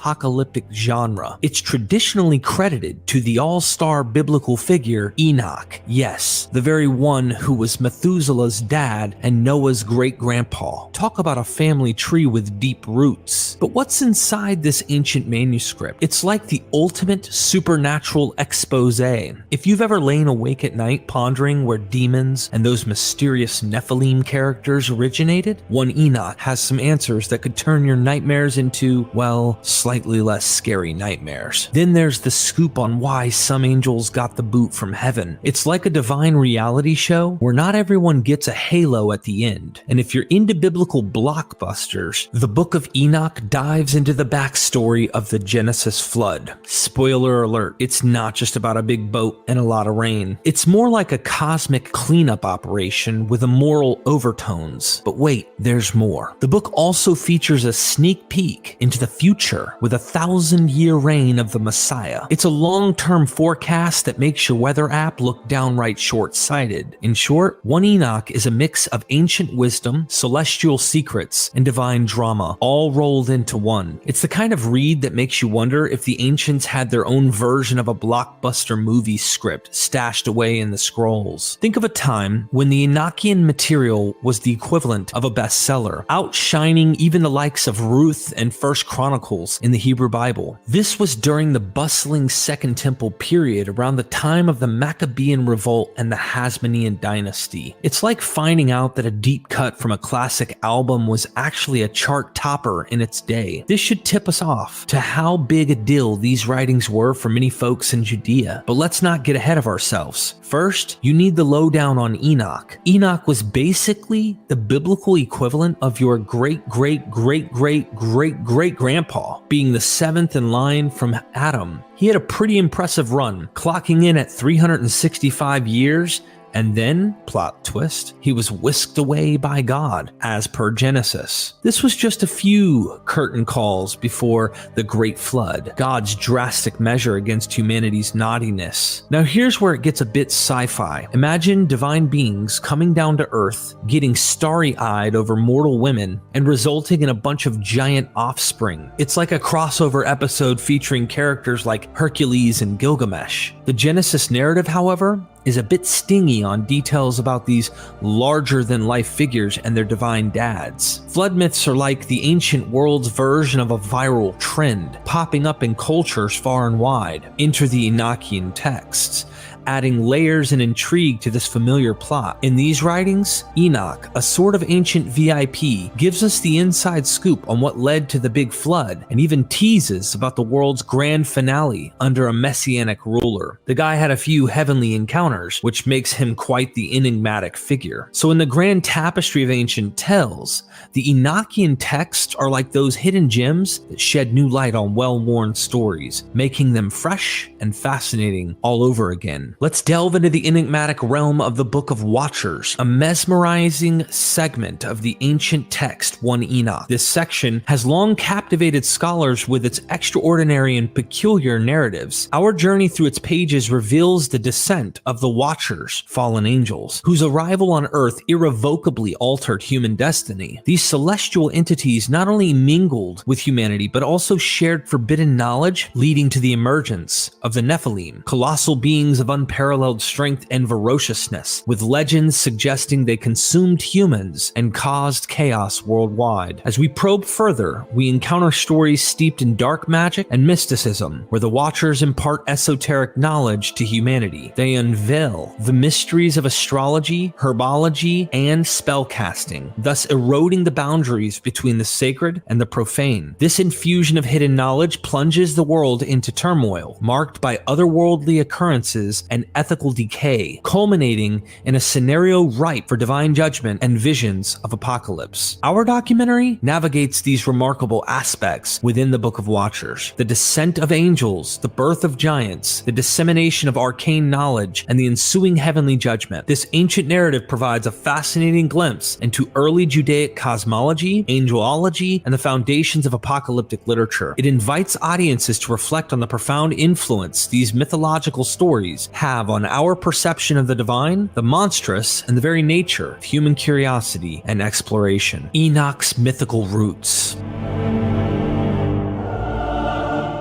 apocalyptic genre. It's traditionally credited to the all-star biblical figure Enoch. Yes, the very one who was Methuselah's dad and Noah's great-grandpa. Talk about a family tree with deep roots. But what's inside this ancient manuscript? It's like the ultimate supernatural expose. If you've ever lain awake at night pondering where demons and those mysterious Nephilim characters originated, one Enoch has some answers that could turn your nightmares into, well, slightly less scary nightmares. Then there's the scoop on why some angels got the boot from heaven. It's like a divine reality show where not everyone gets a halo at the end. And if you're into biblical blockbusters, the Book of Enoch dives into the backstory of the Genesis flood. Spoiler alert, it's not just about a big boat and a lot of rain. It's more like a cosmic cleanup operation with immoral overtones. But wait, there's more. The book also features a sneak peek into the future with a 1,000-year reign of the Messiah. It's a long-term forecast that makes your weather app look downright short-sighted. In short, one Enoch is a mix of ancient wisdom, celestial secrets, and divine drama, all rolled into one. It's the kind of read that makes you wonder if the ancients had their own version of a blockbuster movie script stashed away in the scrolls. Think of a time when the Enochian material was the equivalent of a bestseller, outshining even the likes of Ruth and First Chronicles in the Hebrew Bible. This was during the bustling Second Temple period around the time of the Maccabean Revolt and the Hasmonean dynasty. It's like finding out that a deep cut from a classic album was actually a chart topper in its day. This should tip us off to how big a deal these writings were for many folks in Judea. But let's not get ahead of ourselves. First, you need the lowdown on Enoch. Enoch was basically the biblical equivalent of your great-great-great-great-great-great-grandpa, being the seventh in line from Adam. He had a pretty impressive run, clocking in at 365 years, and then, plot twist, he was whisked away by God, as per Genesis. This was just a few curtain calls before the Great Flood, God's drastic measure against humanity's naughtiness. Now here's where it gets a bit sci-fi. Imagine divine beings coming down to Earth, getting starry-eyed over mortal women, and resulting in a bunch of giant offspring. It's like a crossover episode featuring characters like Hercules and Gilgamesh. The Genesis narrative, however, is a bit stingy on details about these larger-than-life figures and their divine dads. Flood myths are like the ancient world's version of a viral trend, popping up in cultures far and wide. Enter the Enochian texts, adding layers and intrigue to this familiar plot. In these writings, Enoch, a sort of ancient VIP, gives us the inside scoop on what led to the big flood, and even teases about the world's grand finale under a messianic ruler. The guy had a few heavenly encounters, which makes him quite the enigmatic figure. So in the grand tapestry of ancient tales, the Enochian texts are like those hidden gems that shed new light on well-worn stories, making them fresh and fascinating all over again. Let's delve into the enigmatic realm of the Book of Watchers, a mesmerizing segment of the ancient text, 1 Enoch. This section has long captivated scholars with its extraordinary and peculiar narratives. Our journey through its pages reveals the descent of the Watchers, fallen angels, whose arrival on Earth irrevocably altered human destiny. These celestial entities not only mingled with humanity, but also shared forbidden knowledge, leading to the emergence of the Nephilim, colossal beings of unparalleled strength and ferociousness, with legends suggesting they consumed humans and caused chaos worldwide. As we probe further, we encounter stories steeped in dark magic and mysticism, where the Watchers impart esoteric knowledge to humanity. They unveil the mysteries of astrology, herbology, and spellcasting, thus eroding the boundaries between the sacred and the profane. This infusion of hidden knowledge plunges the world into turmoil, marked by otherworldly occurrences and ethical decay, culminating in a scenario ripe for divine judgment and visions of apocalypse. Our documentary navigates these remarkable aspects within the Book of Watchers: the descent of angels, the birth of giants, the dissemination of arcane knowledge, and the ensuing heavenly judgment. This ancient narrative provides a fascinating glimpse into early Judaic cosmology, angelology, and the foundations of apocalyptic literature. It invites audiences to reflect on the profound influence these mythological stories have on our perception of the divine, the monstrous, and the very nature of human curiosity and exploration. Enoch's mythical roots.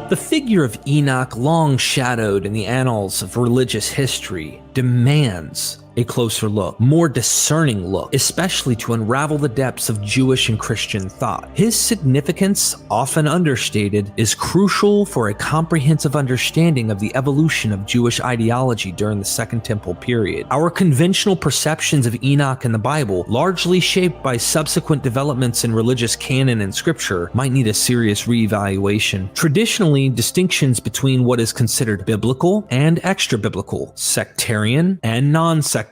The figure of Enoch, long shadowed in the annals of religious history, demands a closer look, more discerning look, especially to unravel the depths of Jewish and Christian thought. His significance, often understated, is crucial for a comprehensive understanding of the evolution of Jewish ideology during the Second Temple period. Our conventional perceptions of Enoch in the Bible, largely shaped by subsequent developments in religious canon and scripture, might need a serious reevaluation. Traditionally, distinctions between what is considered biblical and extra-biblical, sectarian and non-sectarian,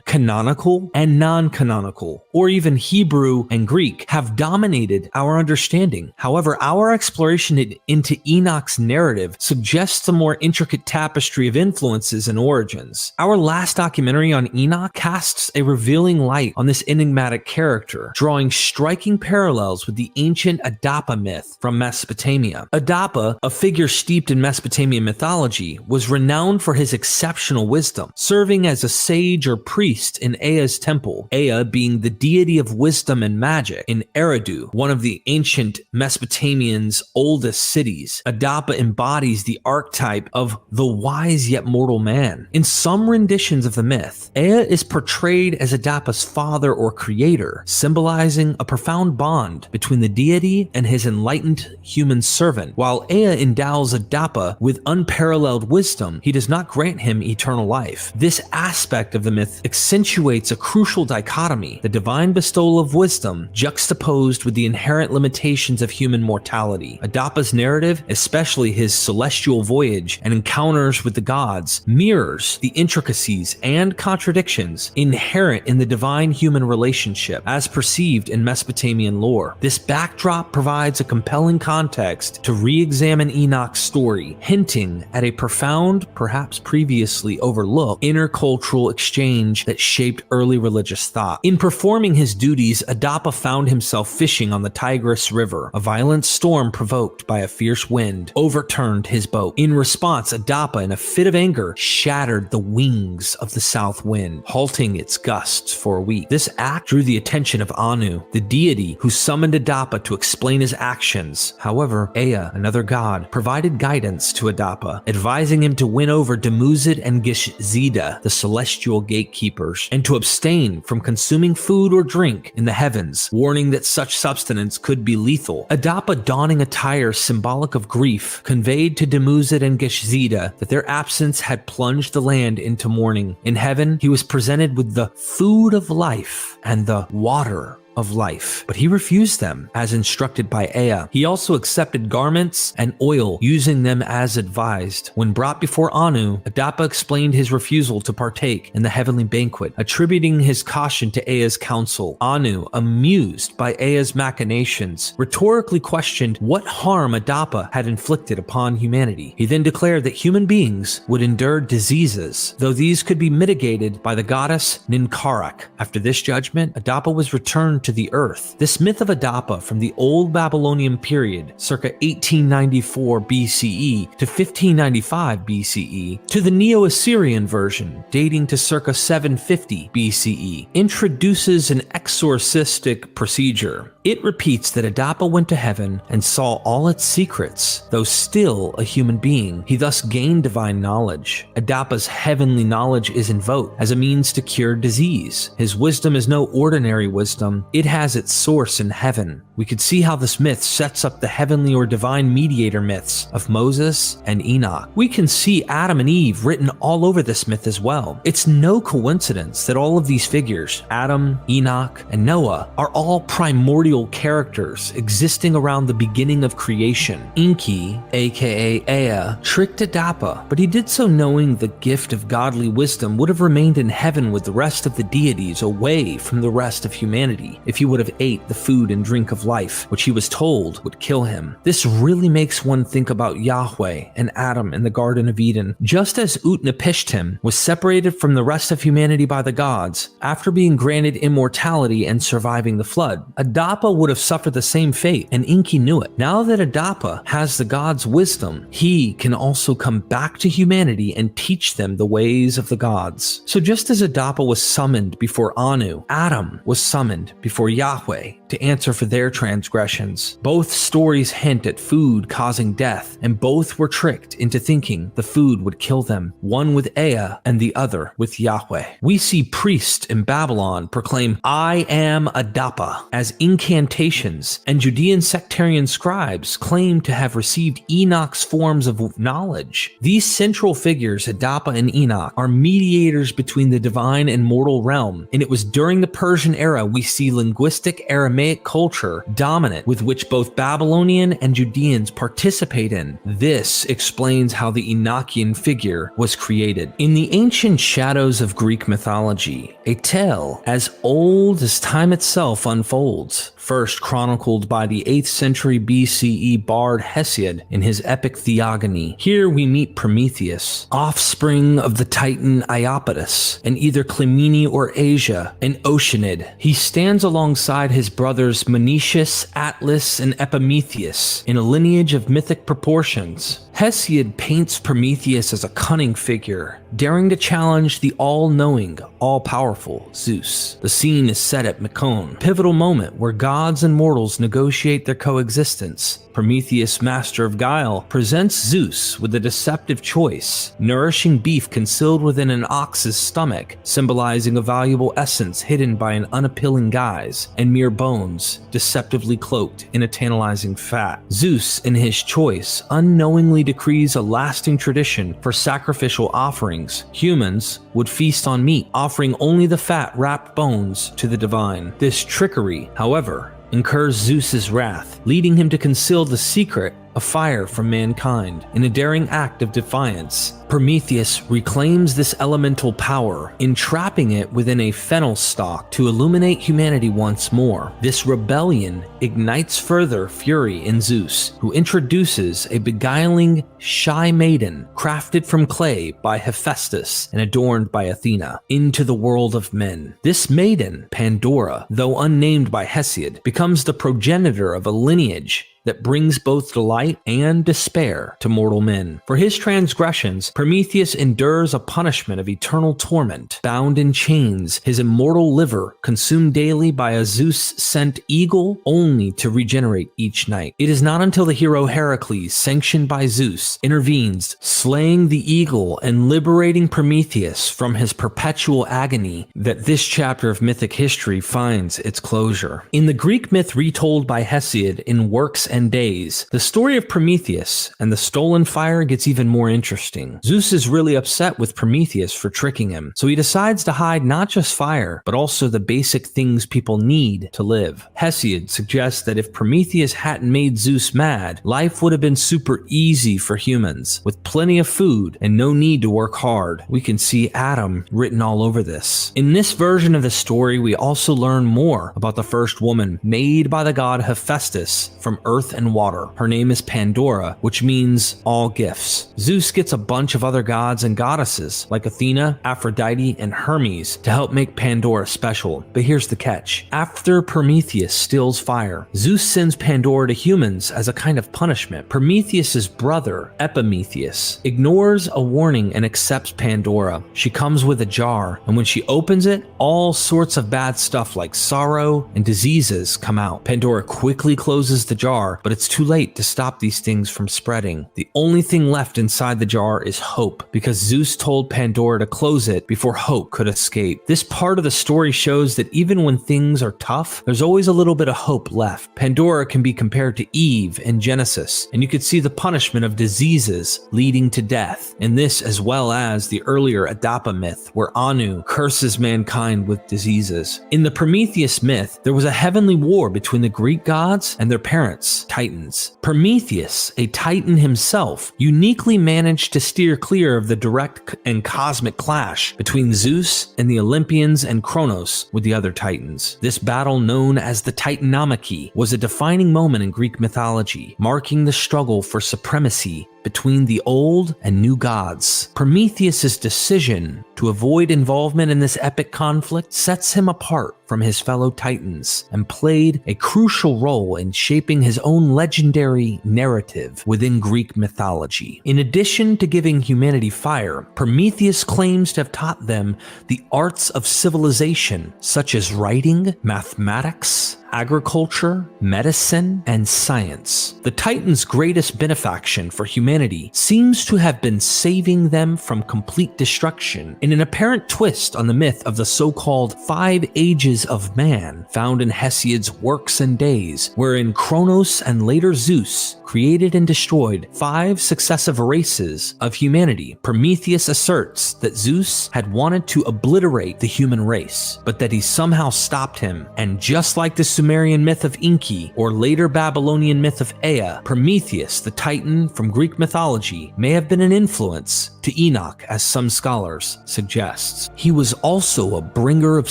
canonical and non-canonical, or even Hebrew and Greek have dominated our understanding. However, our exploration into Enoch's narrative suggests a more intricate tapestry of influences and origins. Our last documentary on Enoch casts a revealing light on this enigmatic character, drawing striking parallels with the ancient Adapa myth from Mesopotamia. Adapa, a figure steeped in Mesopotamian mythology, was renowned for his exceptional wisdom, serving as a sage or priest in Ea's temple, Ea being the deity of wisdom and magic. In Eridu, one of the ancient Mesopotamians' oldest cities, Adapa embodies the archetype of the wise yet mortal man. In some renditions of the myth, Ea is portrayed as Adapa's father or creator, symbolizing a profound bond between the deity and his enlightened human servant. While Ea endows Adapa with unparalleled wisdom, he does not grant him eternal life. This aspect of the myth accentuates a crucial dichotomy: the divine bestowal of wisdom juxtaposed with the inherent limitations of human mortality. Adapa's narrative, especially his celestial voyage and encounters with the gods, mirrors the intricacies and contradictions inherent in the divine-human relationship as perceived in Mesopotamian lore. This backdrop provides a compelling context to re-examine Enoch's story, hinting at a profound, perhaps previously overlooked, intercultural exchange that shaped early religious thought. In performing his duties, Adapa found himself fishing on the Tigris River. A violent storm provoked by a fierce wind overturned his boat. In response, Adapa, in a fit of anger, shattered the wings of the south wind, halting its gusts for a week. This act drew the attention of Anu, the deity who summoned Adapa to explain his actions. However, Ea, another god, provided guidance to Adapa, advising him to win over Dumuzid and Gishzida, the celestial gatekeepers, and to abstain from consuming food or drink in the heavens, warning that such substance could be lethal. Adapa, donning attire symbolic of grief, conveyed to Dumuzid and Gishzida that their absence had plunged the land into mourning. In heaven, he was presented with the food of life and the water of life, but he refused them as instructed by Ea. He also accepted garments and oil, using them as advised. When brought before Anu, Adapa explained his refusal to partake in the heavenly banquet, attributing his caution to Ea's counsel. Anu, amused by Ea's machinations, rhetorically questioned what harm Adapa had inflicted upon humanity. He then declared that human beings would endure diseases, though these could be mitigated by the goddess Ninkarak. After this judgment, Adapa was returned to the earth. This myth of Adapa from the Old Babylonian period, circa 1894 BCE to 1595 BCE, to the Neo-Assyrian version, dating to circa 750 BCE, introduces an exorcistic procedure. It repeats that Adapa went to heaven and saw all its secrets. Though still a human being, he thus gained divine knowledge. Adapa's heavenly knowledge is invoked as a means to cure disease. His wisdom is no ordinary wisdom. It has its source in heaven. We could see how this myth sets up the heavenly or divine mediator myths of Moses and Enoch. We can see Adam and Eve written all over this myth as well. It's no coincidence that all of these figures, Adam, Enoch, and Noah, are all primordial characters existing around the beginning of creation. Enki, aka Ea, tricked Adapa, but he did so knowing the gift of godly wisdom would have remained in heaven with the rest of the deities, away from the rest of humanity, if he would have ate the food and drink of life, which he was told would kill him. This really makes one think about Yahweh and Adam in the Garden of Eden. Just as Utnapishtim was separated from the rest of humanity by the gods after being granted immortality and surviving the flood, Adapa would have suffered the same fate, and Enki knew it. Now that Adapa has the gods' wisdom, he can also come back to humanity and teach them the ways of the gods. So just as Adapa was summoned before Anu, Adam was summoned before before Yahweh to answer for their transgressions. Both stories hint at food causing death, and both were tricked into thinking the food would kill them, one with Ea and the other with Yahweh. We see priests in Babylon proclaim "I am Adapa" as incantations, and Judean sectarian scribes claim to have received Enoch's forms of knowledge. These central figures, Adapa and Enoch, are mediators between the divine and mortal realm, and it was during the Persian era we see linguistic Aramaic culture dominant, with which both Babylonian and Judeans participate in. This explains how the Enochian figure was created. In the ancient shadows of Greek mythology, a tale as old as time itself unfolds, first chronicled by the 8th century BCE bard Hesiod in his epic Theogony. Here we meet Prometheus, offspring of the titan Iapetus, and either Clymene or Asia, an Oceanid. He stands alongside his brothers Menetius, Atlas, and Epimetheus in a lineage of mythic proportions. Hesiod paints Prometheus as a cunning figure, daring to challenge the all-knowing, all-powerful Zeus. The scene is set at Mykone, a pivotal moment where gods and mortals negotiate their coexistence. Prometheus, master of guile, presents Zeus with a deceptive choice: nourishing beef concealed within an ox's stomach, symbolizing a valuable essence hidden by an unappealing guise, and mere bones, deceptively cloaked in a tantalizing fat. Zeus, in his choice, unknowingly decrees a lasting tradition for sacrificial offerings. Humans would feast on meat, offering only the fat-wrapped bones to the divine. This trickery, however, incurs Zeus's wrath, leading him to conceal the secret of fire from mankind. In a daring act of defiance, Prometheus reclaims this elemental power, entrapping it within a fennel stalk to illuminate humanity once more. This rebellion ignites further fury in Zeus, who introduces a beguiling, shy maiden crafted from clay by Hephaestus and adorned by Athena into the world of men. This maiden, Pandora, though unnamed by Hesiod, becomes the progenitor of a lineage that brings both delight and despair to mortal men. For his transgressions, Prometheus endures a punishment of eternal torment. Bound in chains, his immortal liver consumed daily by a Zeus-sent eagle, only to regenerate each night. It is not until the hero Heracles, sanctioned by Zeus, intervenes, slaying the eagle and liberating Prometheus from his perpetual agony, that this chapter of mythic history finds its closure. In the Greek myth retold by Hesiod in Works and Days, the story of Prometheus and the stolen fire gets even more interesting. Zeus is really upset with Prometheus for tricking him, so he decides to hide not just fire, but also the basic things people need to live. Hesiod suggests that if Prometheus hadn't made Zeus mad, life would have been super easy for humans, with plenty of food and no need to work hard. We can see Adam written all over this. In this version of the story, we also learn more about the first woman, made by the god Hephaestus from earth and water. Her name is Pandora, which means all gifts. Zeus gets a bunch of other gods and goddesses like Athena, Aphrodite, and Hermes to help make Pandora special. But here's the catch. After Prometheus steals fire, Zeus sends Pandora to humans as a kind of punishment. Prometheus's brother, Epimetheus, ignores a warning and accepts Pandora. She comes with a jar, and when she opens it, all sorts of bad stuff like sorrow and diseases come out. Pandora quickly closes the jar, but it's too late to stop these things from spreading. The only thing left inside the jar is hope, because Zeus told Pandora to close it before hope could escape. This part of the story shows that even when things are tough, there's always a little bit of hope left. Pandora can be compared to Eve in Genesis, and you could see the punishment of diseases leading to death in this, as well as the earlier Adapa myth, where Anu curses mankind with diseases. In the Prometheus myth, there was a heavenly war between the Greek gods and their parents, Titans. Prometheus, a Titan himself, uniquely managed to steer clear of the direct and cosmic clash between Zeus and the Olympians and Kronos with the other Titans. This battle, known as the Titanomachy, was a defining moment in Greek mythology, marking the struggle for supremacy between the old and new gods. Prometheus's decision to avoid involvement in this epic conflict sets him apart from his fellow Titans and played a crucial role in shaping his own legendary narrative within Greek mythology. In addition to giving humanity fire, Prometheus claims to have taught them the arts of civilization, such as writing, mathematics, agriculture, medicine, and science. The Titans' greatest benefaction for humanity seems to have been saving them from complete destruction, in an apparent twist on the myth of the so-called 5 Ages of Man found in Hesiod's Works and Days, wherein Kronos and later Zeus created and destroyed 5 successive races of humanity. Prometheus asserts that Zeus had wanted to obliterate the human race, but that he somehow stopped him, and just like the Sumerian myth of Enki or later Babylonian myth of Ea, Prometheus, the Titan from Greek mythology, may have been an influence to Enoch, as some scholars suggest. He was also a bringer of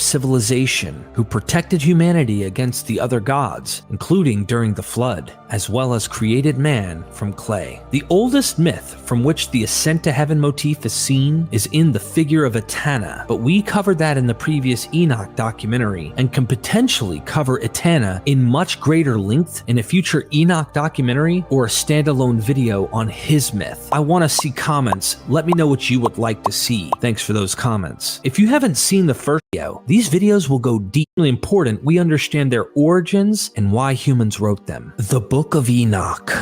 civilization who protected humanity against the other gods, including during the flood, as well as created man from clay. The oldest myth from which the ascent to heaven motif is seen is in the figure of Etana, but we covered that in the previous Enoch documentary and can potentially cover Etana in much greater length in a future Enoch documentary or a standalone video on his myth. I want to see comments. Let me know what you would like to see. Thanks for those comments. If you haven't seen the first video, these videos will go deeply important. We understand their origins and why humans wrote them. The Book of Enoch.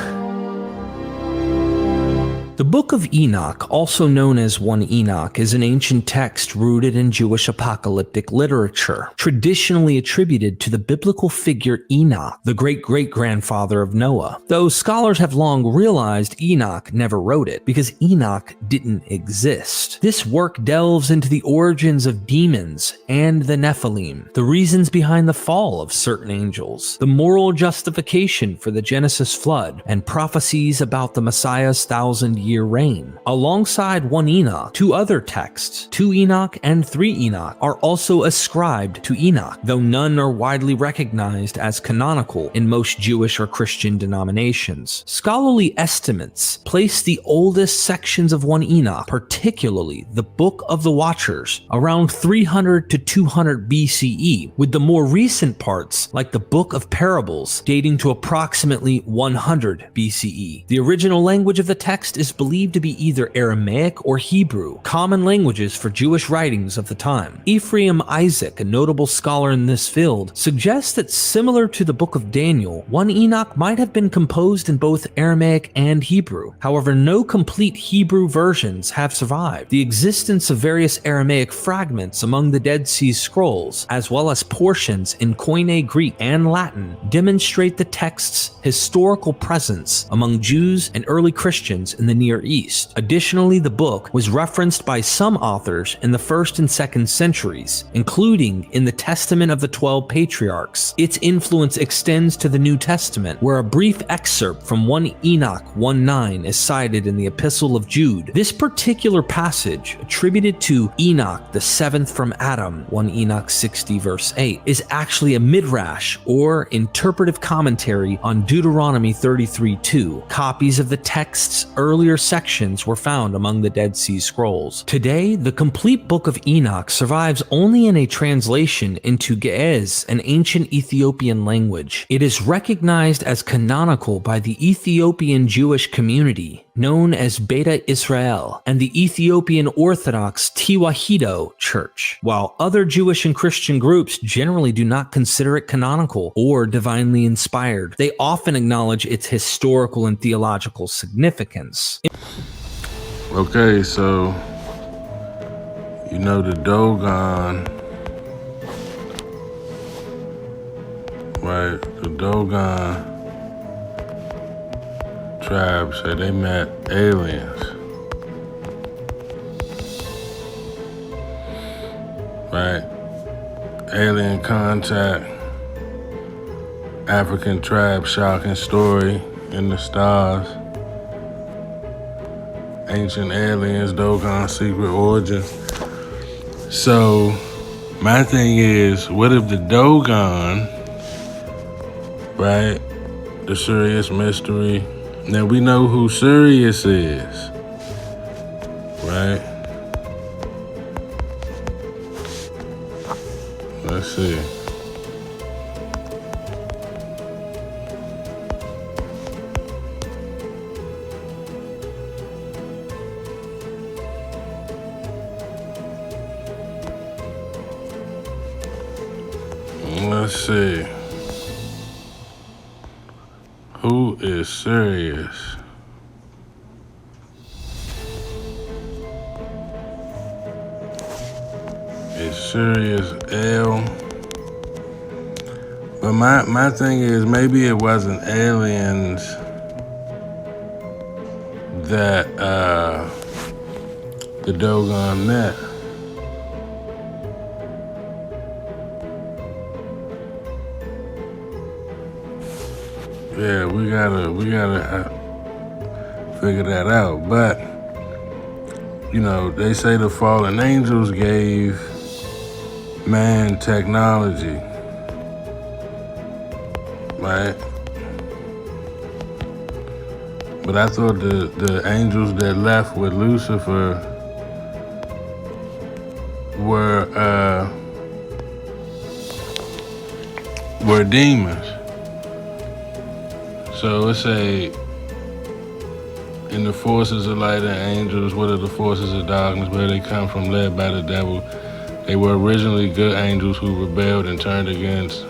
The Book of Enoch, also known as 1 Enoch, is an ancient text rooted in Jewish apocalyptic literature, traditionally attributed to the biblical figure Enoch, the great-great-grandfather of Noah. Though scholars have long realized Enoch never wrote it, because Enoch didn't exist. This work delves into the origins of demons and the Nephilim, the reasons behind the fall of certain angels, the moral justification for the Genesis flood, and prophecies about the Messiah's 1,000-year reign. Alongside 1 Enoch, 2 other texts, 2 Enoch and 3 Enoch, are also ascribed to Enoch, though none are widely recognized as canonical in most Jewish or Christian denominations. Scholarly estimates place the oldest sections of 1 Enoch, particularly the Book of the Watchers, around 300 to 200 BCE, with the more recent parts, like the Book of Parables, dating to approximately 100 BCE. The original language of the text is believed to be either Aramaic or Hebrew, common languages for Jewish writings of the time. Ephraim Isaac, a notable scholar in this field, suggests that similar to the Book of Daniel, 1 Enoch might have been composed in both Aramaic and Hebrew. However, no complete Hebrew versions have survived. The existence of various Aramaic fragments among the Dead Sea Scrolls, as well as portions in Koine Greek and Latin, demonstrate the text's historical presence among Jews and early Christians in the Near East. Additionally, the book was referenced by some authors in the 1st and 2nd centuries, including in the Testament of the 12 Patriarchs. Its influence extends to the New Testament, where a brief excerpt from 1 Enoch 1:9 is cited in the Epistle of Jude. This particular passage, attributed to Enoch, the 7th from Adam, 1 Enoch 60 verse 8, is actually a midrash or interpretive commentary on Deuteronomy 33:2. Copies of the text's earlier sections were found among the Dead Sea Scrolls. Today, the complete Book of Enoch survives only in a translation into Ge'ez, an ancient Ethiopian language. It is recognized as canonical by the Ethiopian Jewish community, known as Beta Israel, and the Ethiopian Orthodox Tewahedo Church, while other Jewish and Christian groups generally do not consider it canonical or divinely inspired. They often acknowledge its historical and theological significance. Okay, so you know the Dogon, right? The Dogon tribe said they met aliens, right? Alien contact, African tribe shocking story in the stars, ancient aliens, Dogon secret origin. So my thing is, what if the Dogon, right, the serious mystery, Now we know who Sirius is, right? Let's see. Let's see. Who is Sirius? Is Sirius L? But my thing is, maybe it wasn't aliens that the Dogon met. Yeah, we gotta figure that out. But you know, they say the fallen angels gave man technology, right? But I thought the angels that left with Lucifer were demons. So it's in the forces of light and angels, what are the forces of darkness, where they come from, led by the devil. They were originally good angels who rebelled and turned against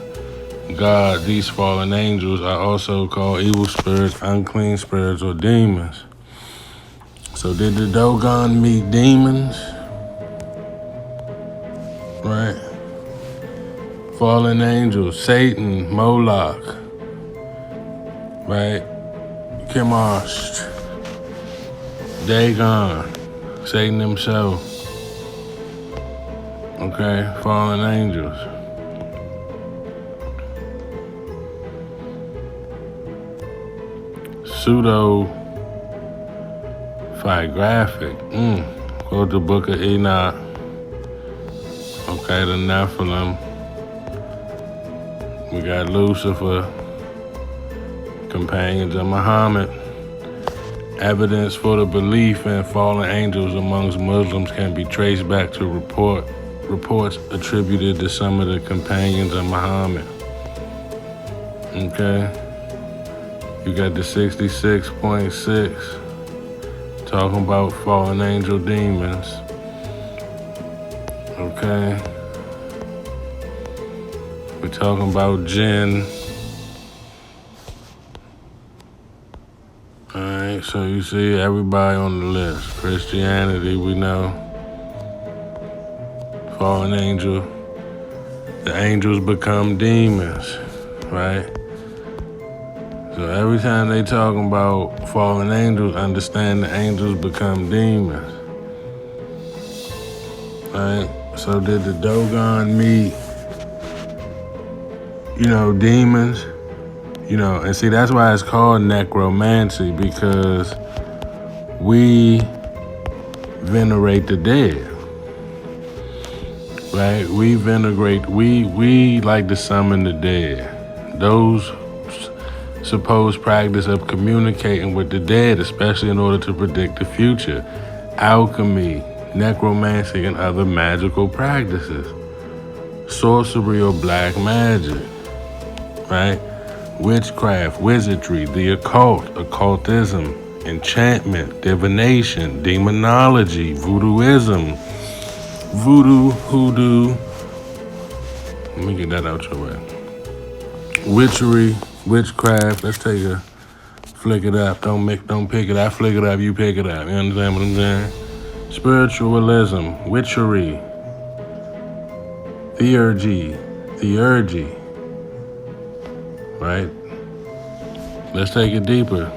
God. These fallen angels are also called evil spirits, unclean spirits, or demons. So did the Dogon meet demons? Right? Fallen angels, Satan, Moloch, right? Chemosh, Dagon, Satan himself. Okay, fallen angels. Pseudo-photographic. Quote the book of Enoch. Okay, the Nephilim. We got Lucifer, companions of Muhammad. Evidence for the belief in fallen angels amongst Muslims can be traced back to reports attributed to some of the companions of Muhammad. Okay? You got the 66.6 talking about fallen angel demons. Okay? We're talking about jinn. Alright, so you see everybody on the list. Christianity, we know. Fallen angel. The angels become demons, right? So every time they talking about fallen angels, understand the angels become demons. Right? So did the Dogon meet, demons? And see, that's why it's called necromancy, because we venerate the dead, right? We like to summon the dead. Those supposed practice of communicating with the dead, especially in order to predict the future. Alchemy, necromancy, and other magical practices. Sorcery or black magic, right? Witchcraft, wizardry, the occult, occultism, enchantment, divination, demonology, voodooism, hoodoo. Let me get that out your way. Witchery, witchcraft. Let's take a flick it up. Don't pick it up. Flick it up. You pick it up. You understand what I'm saying? Spiritualism, witchery, theurgy. Right? Let's take it deeper.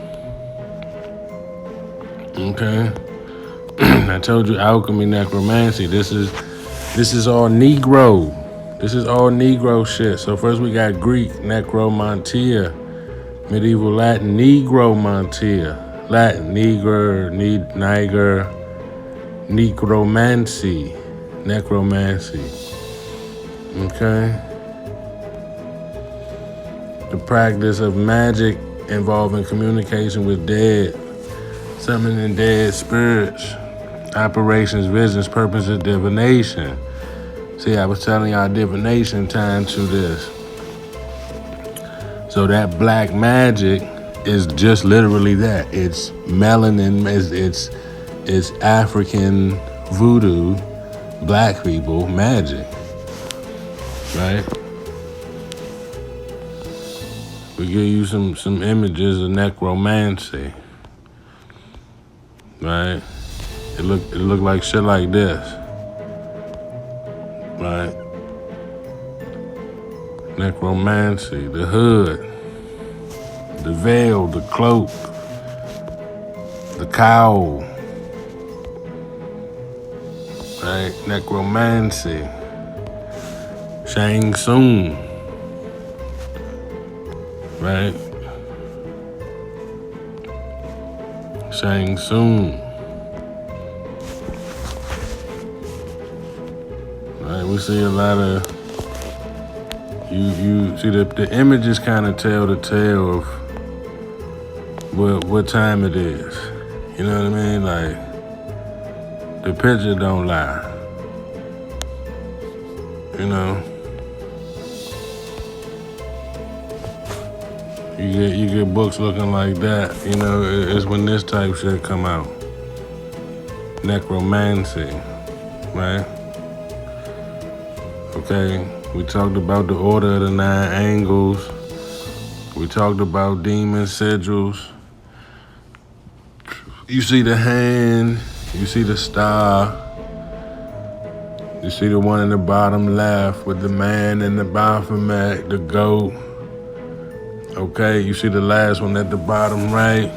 Okay. I told you alchemy, necromancy. This is all Negro. This is all Negro shit. So first we got Greek, necromantia. Medieval Latin, negromantia. Latin, niger, necromancy. Okay? The practice of magic involving communication with dead, summoning dead spirits, operations, visions, purposes, divination. See, I was telling y'all divination tied to this. So that black magic is just literally that. It's melanin, it's African voodoo, black people magic, right? We give you some images of necromancy, right? It look like shit like this, right? Necromancy, the hood, the veil, the cloak, the cowl, right? Necromancy, Shang Tsung, right? Shang Tsung. Right, we see a lot of you see the images kind of tell the tale of what time it is. You know what I mean? Like the picture don't lie. You know. You get books looking like that, you know, it's when this type shit come out. Necromancy, right? Okay, we talked about the order of the 9 angles. We talked about demon sigils. You see the hand, you see the star. You see the one in the bottom left with the man in the Baphomet, the goat. Okay, you see the last one at the bottom right.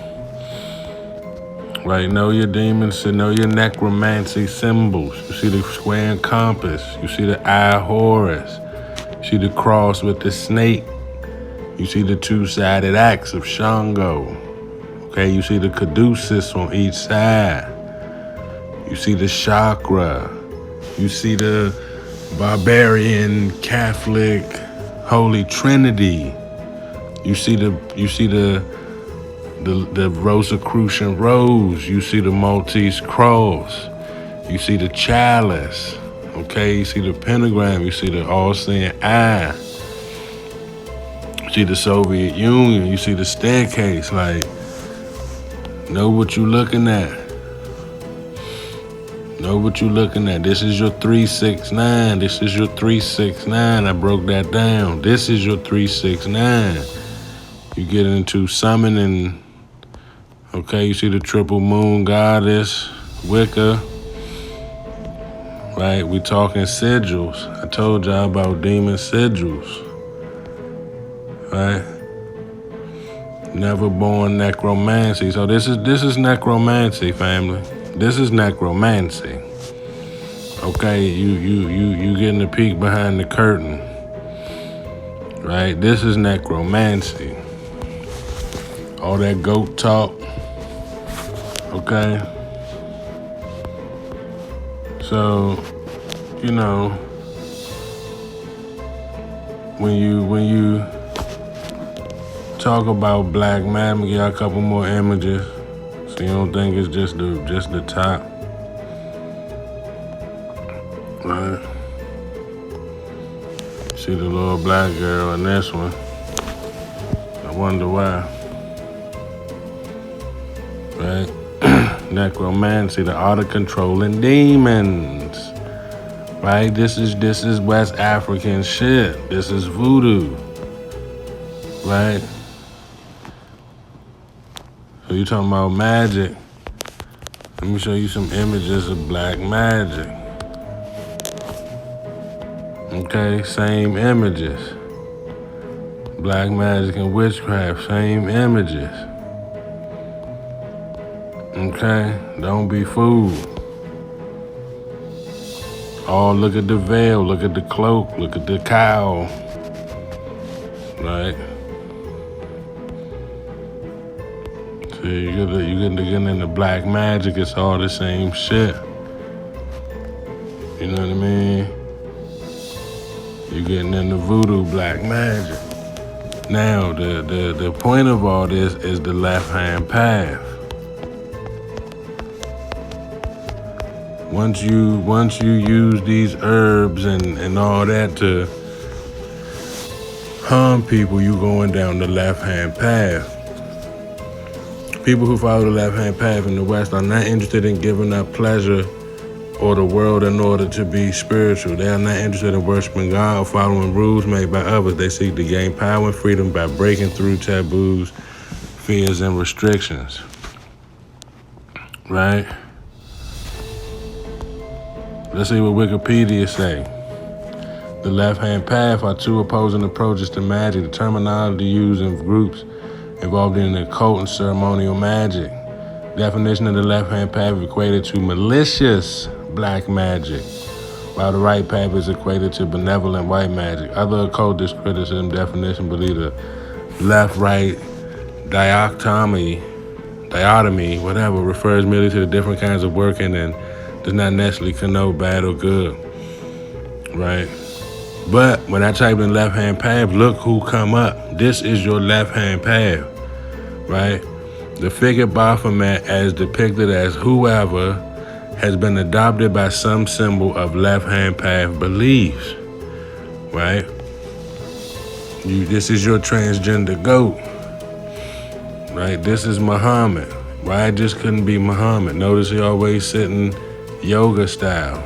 Right, know your demons, know your necromancy symbols. You see the square and compass. You see the eye Horus. You see the cross with the snake. You see the 2-sided axe of Shango. Okay, you see the caduceus on each side. You see the chakra. You see the barbarian Catholic Holy Trinity. You see the Rosicrucian rose. You see the Maltese cross. You see the chalice. Okay, you see the pentagram. You see the all-seeing eye. You see the Soviet Union. You see the staircase. Like, know what you looking at. Know what you looking at. This is your 369. This is your 369. I broke that down. This is your 369. You get into summoning. Okay, you see the triple moon goddess, Wicca. Right, we talking sigils. I told y'all about demon sigils. Right? Never born necromancy. So this is necromancy, family. This is necromancy. Okay, you getting a peek behind the curtain. Right? This is necromancy. All that goat talk. Okay? So, you know, when you talk about black man, I'm gonna give you a couple more images. So you don't think it's just the top. Right? See the little black girl in this one. I wonder why. Right? Necromancy, the art of controlling demons. Right? This is West African shit. This is voodoo. Right? So you talking about magic. Let me show you some images of black magic. Okay, same images. Black magic and witchcraft, same images. Okay, don't be fooled. Oh, look at the veil, look at the cloak, look at the cowl. Right? See, you get into black magic, it's all the same shit. You know what I mean? You getting into voodoo black magic. Now, the point of all this is the left-hand path. Once you use these herbs and all that to harm people, you going down the left-hand path. People who follow the left-hand path in the West are not interested in giving up pleasure or the world in order to be spiritual. They are not interested in worshiping God or following rules made by others. They seek to gain power and freedom by breaking through taboos, fears, and restrictions. Right? Let's see what Wikipedia say. The left-hand path are two opposing approaches to magic. The terminology used in groups involved in occult and ceremonial magic. Definition of the left-hand path is equated to malicious black magic, while the right path is equated to benevolent white magic. Other occultist criticism definition believe the left-right dichotomy, whatever, refers merely to the different kinds of working and does not necessarily connote bad or good, right? But when I type in left-hand path, look who come up. This is your left-hand path, right? The figure Baphomet as depicted as whoever has been adopted by some symbol of left-hand path beliefs, right? This is your transgender goat, right? This is Muhammad. Why it just couldn't be Muhammad? Notice he always sitting yoga style,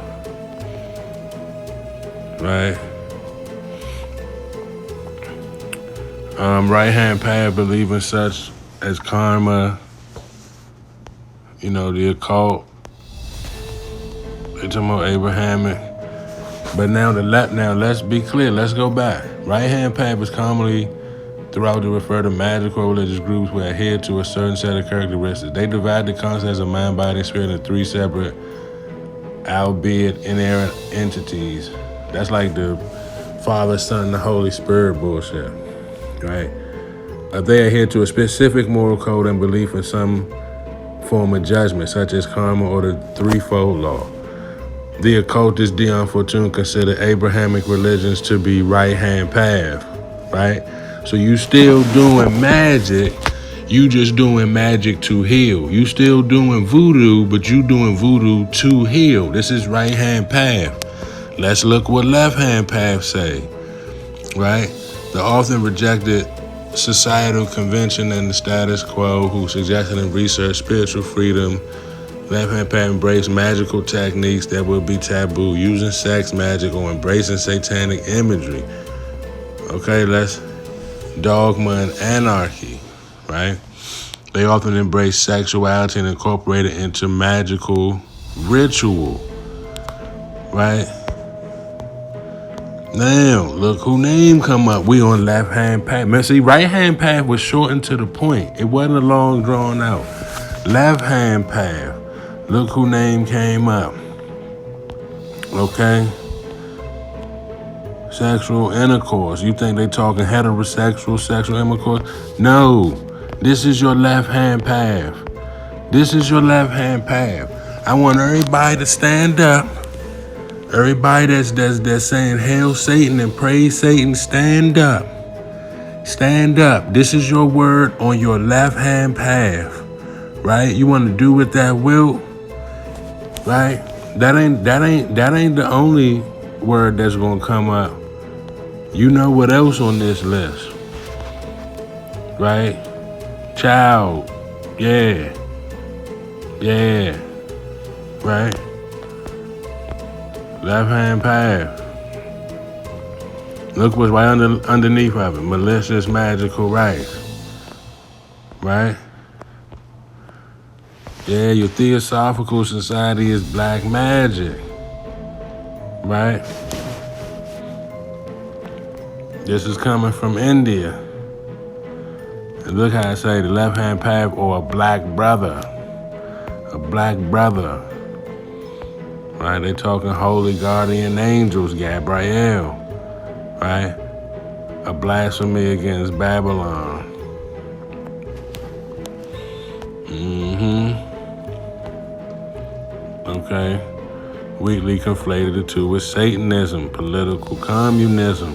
right? Right-hand path believe in such as karma, the occult. They're talking about Abrahamic. But now let's be clear. Let's go back. Right-hand path is commonly throughout to refer to magical religious groups who adhere to a certain set of characteristics. They divide the concepts of mind, body, and spirit into three separate, albeit inerrant entities. That's like the Father, Son, and the Holy Spirit bullshit, right? They adhere to a specific moral code and belief in some form of judgment, such as karma or the threefold law. The occultist Dion Fortune considered Abrahamic religions to be right-hand path, right? So you still doing magic, you just doing magic to heal. You still doing voodoo, but you doing voodoo to heal. This is right-hand path. Let's look what left-hand path say, right? The often rejected societal convention and the status quo who suggested and researched spiritual freedom. Left-hand path embrace magical techniques that would be taboo, using sex magic or embracing satanic imagery. Okay, let's dogma and anarchy, right? They often embrace sexuality and incorporate it into magical ritual, right? Now, look who name come up. We on left-hand path. Man, see, right-hand path was shortened to the point. It wasn't a long drawn out. Left-hand path. Look who name came up. Okay? Sexual intercourse. You think they talking heterosexual sexual intercourse? No. This is your left-hand path. This is your left-hand path. I want everybody to stand up. Everybody that's saying hail Satan and praise Satan, stand up. Stand up. This is your word on your left-hand path, right? You want to do with that will, right? That ain't the only word that's gonna come up. You know what else on this list, right? Child, yeah, right? Left-hand path. Look what's right underneath of it. Malicious magical rites. Right? Yeah, your Theosophical Society is black magic. Right? This is coming from India. And look how I say the left-hand path or a black brother. A black brother. Right, they talking holy guardian angels, Gabriel, right? A blasphemy against Babylon. Okay. Weakly conflated the two with Satanism, political communism,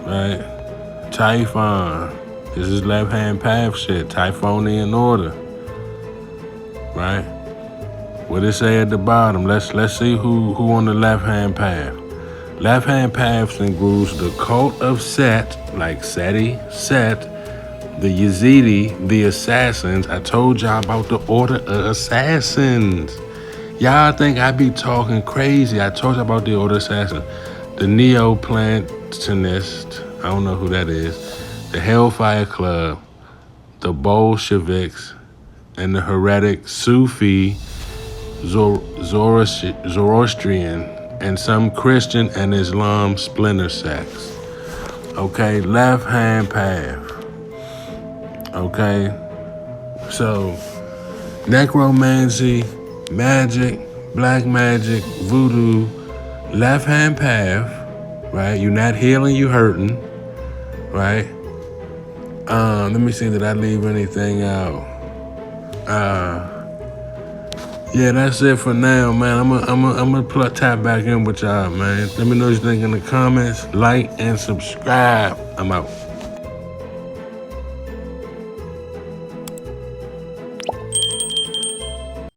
right? Typhon. This is left-hand path shit. Typhonian order. Right? What it say at the bottom? Let's see who on the left-hand path. Left-hand paths includes the cult of Set, like Seti, Set, the Yazidi, the assassins. I told y'all about the order of assassins. Y'all think I be talking crazy. I told you about the order of assassins. The Neoplatonists, I don't know who that is, the Hellfire Club, the Bolsheviks, and the heretic Sufi, Zoroastrian, and some Christian and Islam splinter sects. Okay, left-hand path. Okay, so necromancy, magic, black magic, voodoo, left-hand path, right? You're not healing, you hurting, right? Let me see, did I leave anything out? Yeah, that's it for now, man. I'm gonna tap back in with y'all, man. Let me know what you think in the comments. Like and subscribe. I'm out.